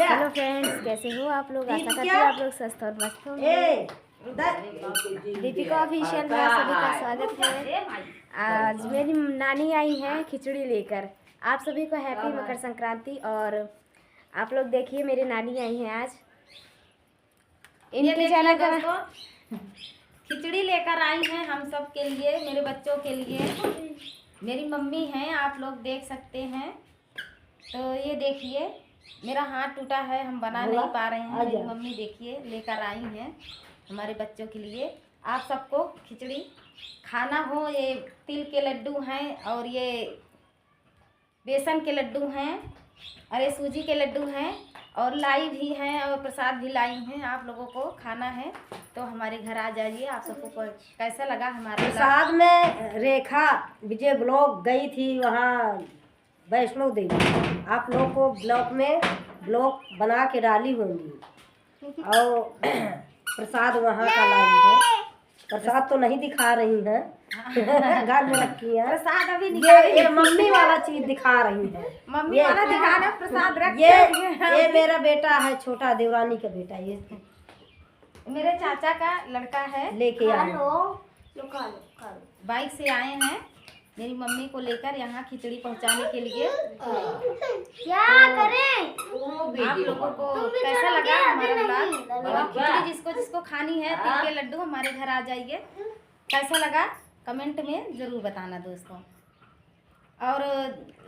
Hello friends, कैसे हो आप लोग? आशा करती हूँ आप लोग स्वस्थ और मस्त होंगे। दीपिका ऑफिशियल में सभी का स्वागत है। आज मेरी नानी आई है खिचड़ी लेकर। आप सभी को हैप्पी मकर संक्रांति। और आप लोग देखिए, मेरी नानी आई हैं आज। इनकी जाना का खिचड़ी लेकर आई हैं हम सब के लिए, मेरे बच्चों के लिए। मेरी मम्मी हैं, आप लोग देख सकते हैं। तो ये देखिए, मेरा हाथ टूटा है, हम बना नहीं पा रहे हैं। मेरी मम्मी देखिए लेकर आई हैं हमारे बच्चों के लिए। आप सबको खिचड़ी खाना हो। ये तिल के लड्डू हैं और ये बेसन के लड्डू हैं और ये सूजी के लड्डू हैं और लाई भी हैं और प्रसाद भी लाई हैं। आप लोगों को खाना है तो हमारे घर आ जाइए। आप सबको कैसा लगा हमारा प्रसाद में? रेखा विजय ब्लॉक गई थी वहाँ वैष्णो देवी। आप लोग को ब्लॉक बना के डाली होंगी और प्रसाद वहाँ का लाई है। प्रसाद तो नहीं दिखा रही हैं, घर में रखी है प्रसाद। अभी ये मम्मी वाला चीज दिखा रही है। मम्मी वाला दिखाना, प्रसाद रख। ये मेरा बेटा है, छोटा देवरानी का बेटा। ये मेरे चाचा का लड़का है, लेके आए। बाइक से आए हैं मेरी मम्मी को लेकर यहाँ खिचड़ी पहुँचाने के लिए। क्या करें? आप लोगों को कैसा लगा हमारा ब्लॉग? खिचड़ी जिसको जिसको खानी है, तिल के लड्डू, हमारे घर आ जाइए। कैसा लगा कमेंट में ज़रूर बताना दोस्तों। और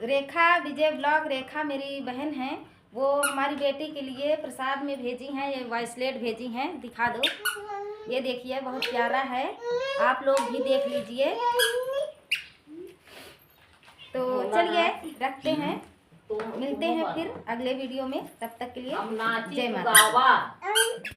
रेखा विजय ब्लॉग, रेखा मेरी बहन है, वो हमारी बेटी के लिए प्रसाद में भेजी हैं। ये वाइसलेट भेजी हैं, दिखा दो। ये देखिए, बहुत प्यारा है, आप लोग भी देख लीजिए। तो चलिए रखते हैं, मिलते हैं फिर अगले वीडियो में। तब तक के लिए जय माता।